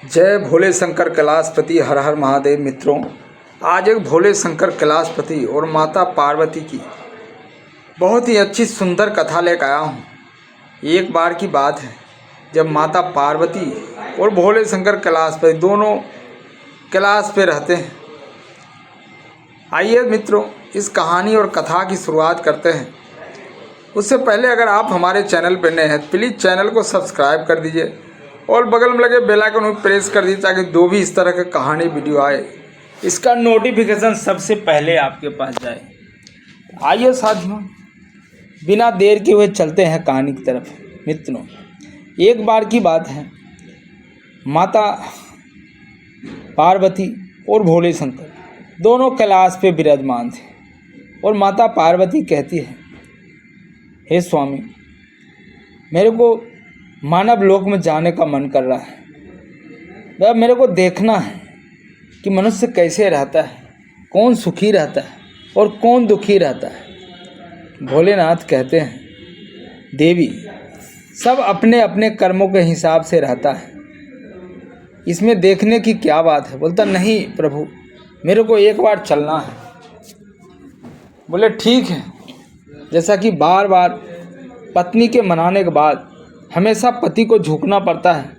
जय भोले शंकर कैलाशपति, हर हर महादेव। मित्रों, आज एक भोले शंकर कैलाशपति और माता पार्वती की बहुत ही अच्छी सुंदर कथा लेकर आया हूँ। एक बार की बात है जब माता पार्वती और भोले शंकर कैलाशपति दोनों कैलाश पे रहते हैं। आइए मित्रों, इस कहानी और कथा की शुरुआत करते हैं। उससे पहले अगर आप हमारे चैनल पर नए हैं प्लीज़ चैनल को सब्सक्राइब कर दीजिए और बगल में लगे बेल आइकन को प्रेस कर दीजिए ताकि जो भी इस तरह के कहानी वीडियो आए इसका नोटिफिकेशन सबसे पहले आपके पास जाए। आइए साथियों, बिना देर के हुए चलते हैं कहानी की तरफ। मित्रों, एक बार की बात है, माता पार्वती और भोले शंकर दोनों कैलाश पे विराजमान थे और माता पार्वती कहती है, हे स्वामी, मेरे को मानव लोक में जाने का मन कर रहा है। मेरे को देखना है कि मनुष्य कैसे रहता है, कौन सुखी रहता है और कौन दुखी रहता है। भोलेनाथ कहते हैं, देवी, सब अपने अपने कर्मों के हिसाब से रहता है, इसमें देखने की क्या बात है। बोलता, नहीं प्रभु, मेरे को एक बार चलना है। बोले, ठीक है। जैसा कि बार बार पत्नी के मनाने के बाद हमेशा पति को झुकना पड़ता है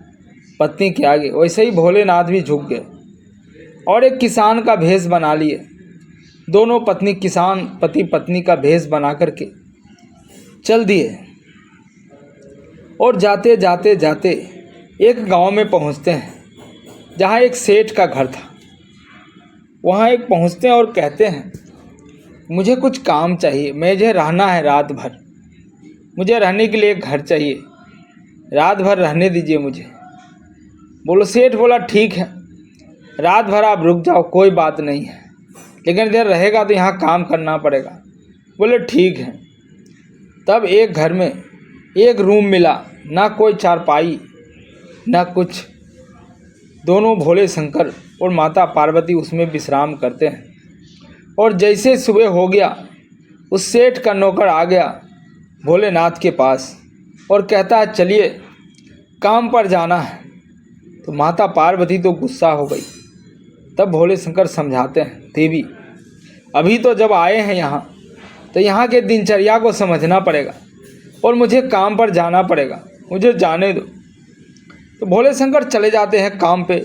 पत्नी के आगे, वैसे ही भोलेनाथ भी झुक गए और एक किसान का भेष बना लिए। दोनों पति पत्नी का भेष बना करके चल दिए और जाते जाते जाते एक गांव में पहुंचते हैं जहां एक सेठ का घर था। वहां एक पहुंचते हैं और कहते हैं, मुझे कुछ काम चाहिए, मुझे रहना है रात भर, मुझे रहने के लिए एक घर चाहिए, रात भर रहने दीजिए मुझे। बोलो, सेठ बोला, ठीक है, रात भर आप रुक जाओ, कोई बात नहीं है, लेकिन इधर रहेगा तो यहाँ काम करना पड़ेगा। बोले, ठीक है। तब एक घर में एक रूम मिला, ना कोई चारपाई ना कुछ। दोनों भोले शंकर और माता पार्वती उसमें विश्राम करते हैं। और जैसे सुबह हो गया, उस सेठ का नौकर आ गया भोलेनाथ के पास और कहता है, चलिए काम पर जाना है। तो माता पार्वती तो गुस्सा हो गई। तब भोले शंकर समझाते हैं, देवी, अभी तो जब आए हैं यहाँ तो यहाँ के दिनचर्या को समझना पड़ेगा और मुझे काम पर जाना पड़ेगा, मुझे जाने दो। तो भोले शंकर चले जाते हैं काम पे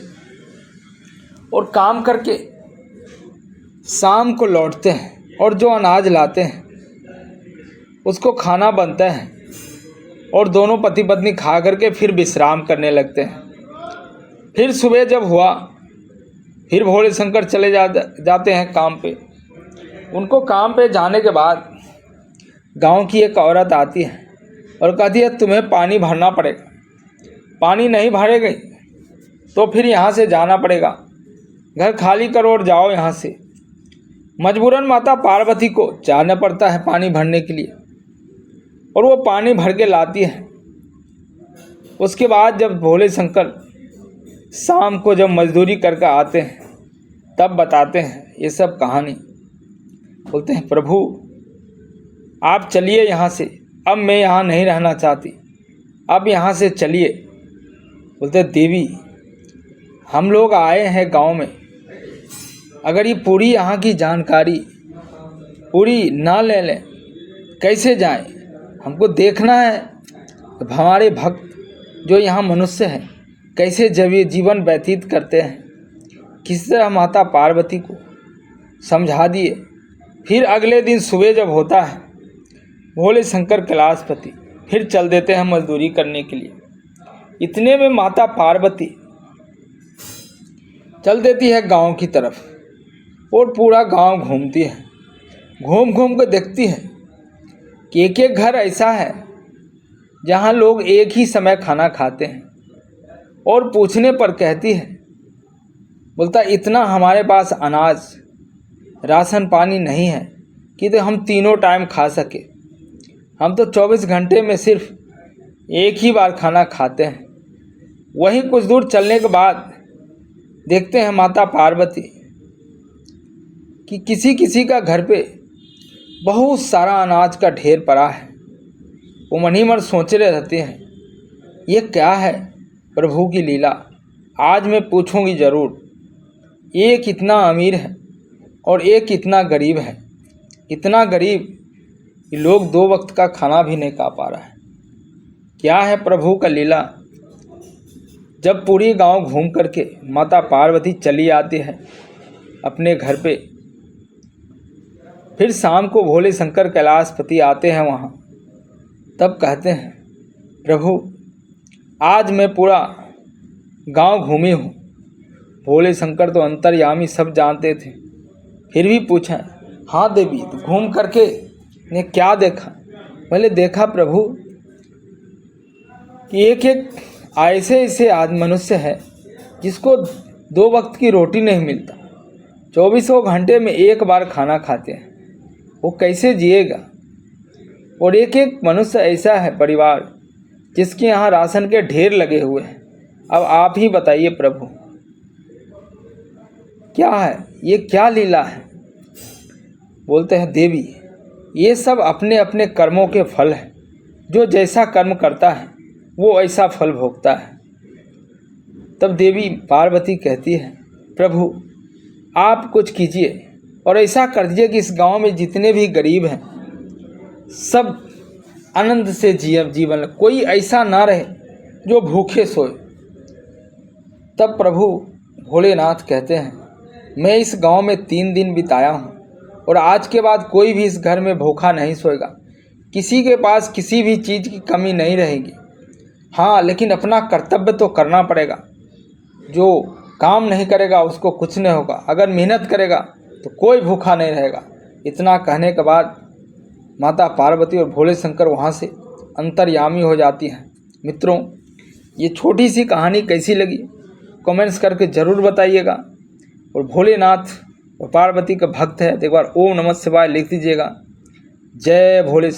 और काम करके शाम को लौटते हैं और जो अनाज लाते हैं उसको खाना बनता है और दोनों पति पत्नी खा करके फिर विश्राम करने लगते हैं। फिर सुबह जब हुआ, फिर भोले शंकर चले जाते हैं काम पे। उनको काम पे जाने के बाद गांव की एक औरत आती है और कहती है, तुम्हें पानी भरना पड़ेगा, पानी नहीं भरेगी तो फिर यहाँ से जाना पड़ेगा, घर खाली करो और जाओ यहाँ से। मजबूरन माता पार्वती को जाना पड़ता है पानी भरने के लिए और वो पानी भर के लाती है। उसके बाद जब भोले शंकर शाम को जब मजदूरी करके आते हैं तब बताते हैं ये सब कहानी। बोलते हैं, प्रभु आप चलिए यहाँ से, अब मैं यहाँ नहीं रहना चाहती, अब यहाँ से चलिए। बोलते हैं, देवी, हम लोग आए हैं गांव में, अगर ये पूरी यहाँ की जानकारी पूरी ना ले लें कैसे जाएं? हमको देखना है कि हमारे भक्त जो यहाँ मनुष्य हैं कैसे जब ये जीवन व्यतीत करते हैं। किस तरह माता पार्वती को समझा दिए। फिर अगले दिन सुबह जब होता है, भोले शंकर कैलाशपति फिर चल देते हैं मजदूरी करने के लिए। इतने में माता पार्वती चल देती है गांव की तरफ और पूरा गांव घूमती है। घूम घूम कर देखती है कि एक एक घर ऐसा है जहां लोग एक ही समय खाना खाते हैं। और पूछने पर कहती है, बोलता, इतना हमारे पास अनाज राशन पानी नहीं है कि तो हम तीनों टाइम खा सके। हम तो 24 घंटे में सिर्फ एक ही बार खाना खाते हैं। वहीं कुछ दूर चलने के बाद देखते हैं माता पार्वती कि किसी किसी का घर पे बहुत सारा अनाज का ढेर पड़ा है। वो मन ही मन सोच रहे रहते हैं, ये क्या है प्रभु की लीला। आज मैं पूछूंगी ज़रूर, एक इतना अमीर है और एक इतना गरीब है, इतना गरीब कि लोग 2 वक्त का खाना भी नहीं खा पा रहा है। क्या है प्रभु का लीला। जब पूरी गांव घूम करके माता पार्वती चली आती है अपने घर पे, फिर शाम को भोले शंकर कैलाशपति आते हैं वहाँ, तब कहते हैं प्रभु आज मैं पूरा गांव घूमी हूँ। भोले शंकर तो अंतर्यामी सब जानते थे, फिर भी पूछा, हाँ देवी तो घूम करके ने क्या देखा। मैंने देखा प्रभु कि एक एक ऐसे ऐसे मनुष्य है जिसको 2 वक्त की रोटी नहीं मिलता, 24 घंटे में एक बार खाना खाते हैं, वो कैसे जिएगा। और एक एक मनुष्य ऐसा है परिवार जिसके यहाँ राशन के ढेर लगे हुए हैं। अब आप ही बताइए प्रभु क्या है ये, क्या लीला है। बोलते हैं देवी ये सब अपने अपने कर्मों के फल हैं, जो जैसा कर्म करता है वो ऐसा फल भोगता है। तब देवी पार्वती कहती है प्रभु आप कुछ कीजिए और ऐसा कर दीजिए कि इस गांव में जितने भी गरीब हैं सब आनंद से जीवन, कोई ऐसा ना रहे जो भूखे सोए। तब प्रभु भोलेनाथ कहते हैं मैं इस गांव में 3 दिन बिताया हूँ और आज के बाद कोई भी इस घर में भूखा नहीं सोएगा, किसी के पास किसी भी चीज़ की कमी नहीं रहेगी। हाँ लेकिन अपना कर्तव्य तो करना पड़ेगा, जो काम नहीं करेगा उसको कुछ नहीं होगा, अगर मेहनत करेगा तो कोई भूखा नहीं रहेगा। इतना कहने के बाद माता पार्वती और भोले शंकर वहाँ से अंतर्यामी हो जाती हैं। मित्रों ये छोटी सी कहानी कैसी लगी कमेंट्स करके ज़रूर बताइएगा। और भोलेनाथ और पार्वती का भक्त है तो एक बार ओम नमः शिवाय लिख दीजिएगा। जय भोले।